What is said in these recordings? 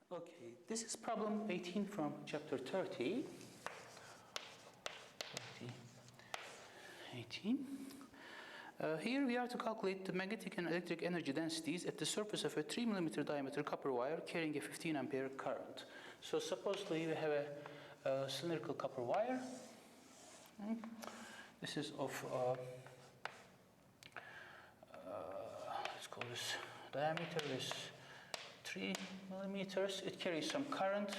Okay, this is problem 18 from chapter 30. 18. Here we are to calculate the magnetic and electric energy densities at the surface of a 3 mm diameter copper wire carrying a 15 ampere current. So supposedly we have a cylindrical copper wire. This is of, let's call this diameter is 3 millimeters. It carries some current.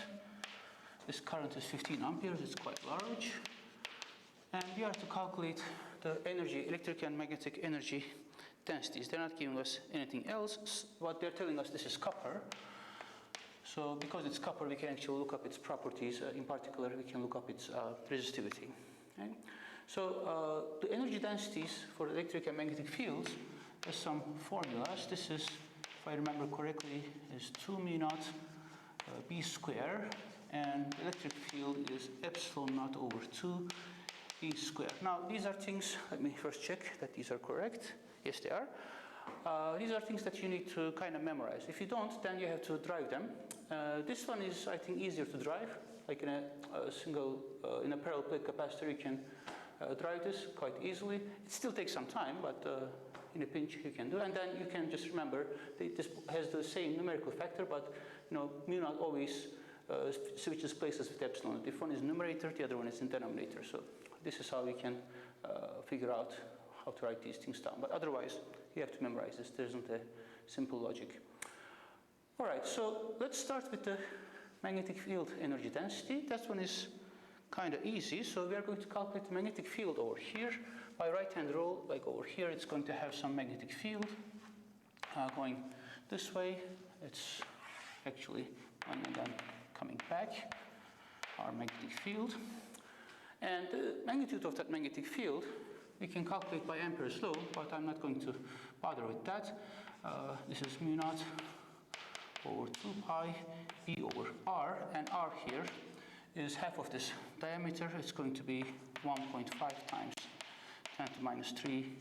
This current is 15 amperes. It's quite large. And we are to calculate the energy, electric and magnetic energy densities. They're not giving us anything else. What they're telling us, this is copper. So because it's copper, we can actually look up its properties. In particular, we can look up its resistivity. Okay? So the energy densities for electric and magnetic fields, there's some formulas. This is, if I remember correctly, is 2 mu naught B square, and the electric field is epsilon naught over 2 E square. Now, these are things, let me first check that these are correct. Yes, they are. These are things that you need to kind of memorize. If you don't, then you have to drive them. This one is, I think, easier to drive. Like in a single, in a parallel plate capacitor, you can drive this quite easily. It still takes some time, but in a pinch you can do. And then you can just remember that this has the same numerical factor, but mu naught always switches places with epsilon. If one is numerator, the other one is in denominator. So this is how we can figure out how to write these things down. But otherwise, you have to memorize this. There isn't a simple logic. All right, so let's start with the magnetic field energy density. That one is kind of easy. So we are going to calculate the magnetic field over here. By right-hand rule, like over here, it's going to have some magnetic field going this way. It's actually going and then coming back, our magnetic field. And the magnitude of that magnetic field, we can calculate by Ampere's law, but I'm not going to bother with that. This is mu naught over 2 pi E over R, and R here is half of this diameter. It's going to be 1.5 times 10 to the minus 3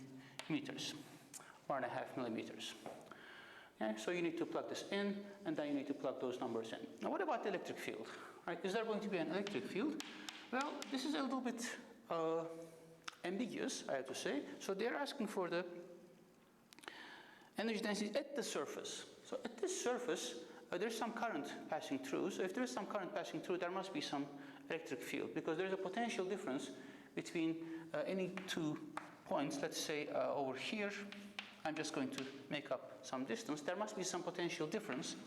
meters, 1.5 millimeters. Okay, so you need to plug this in, and then you need to plug those numbers in. Now, what about the electric field? Right? Is there going to be an electric field? Well, this is a little bit ambiguous, I have to say. So they're asking for the energy density at the surface. So at this surface, there's some current passing through. So if there's some current passing through, there must be some electric field, because there's a potential difference between any 2 points. Let's say over here, I'm just going to make up some distance. There must be some potential difference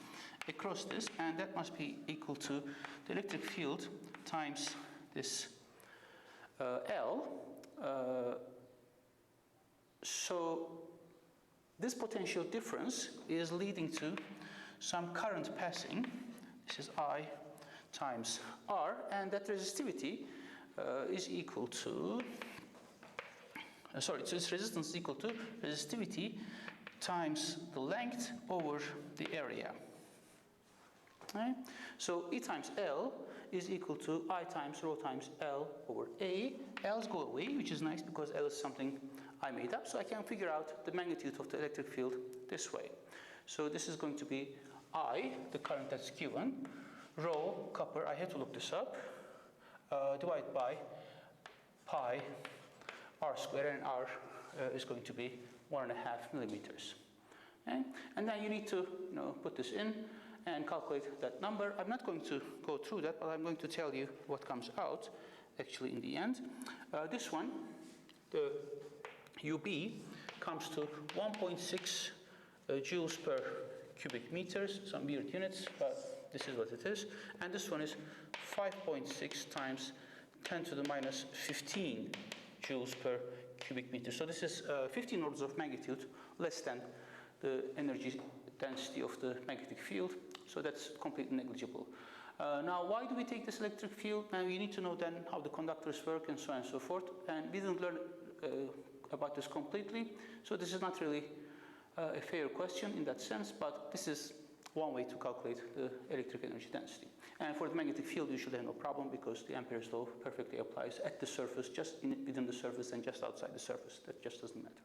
across this, and that must be equal to the electric field times this L. So this potential difference is leading to some current passing. This is I times R, and that resistivity is equal to, so its resistance is equal to resistivity times the length over the area. Okay? So E times L is equal to I times rho times L over A. L's go away, which is nice because L is something I made up. So I can figure out the magnitude of the electric field this way. So this is going to be I, the current that's given, rho, copper, I had to look this up, divided by pi R squared, and R is going to be 1.5 millimeters. Okay? And then you need to put this in and calculate that number. I'm not going to go through that, but I'm going to tell you what comes out actually in the end. This one, the UB, comes to 1.6 joules per cubic meters, some weird units, but this is what it is. And this one is 5.6 times 10 to the minus 15 joules per cubic meter. So this is 15 orders of magnitude less than the energy density of the magnetic field. So that's completely negligible. Now, why do we take this electric field? Now, you need to know then how the conductors work and so on and so forth. And we didn't learn about this completely. So this is not really a fair question in that sense, but this is one way to calculate the electric energy density. And for the magnetic field, you should have no problem because the Ampere's law perfectly applies at the surface, just within the surface and just outside the surface. That just doesn't matter.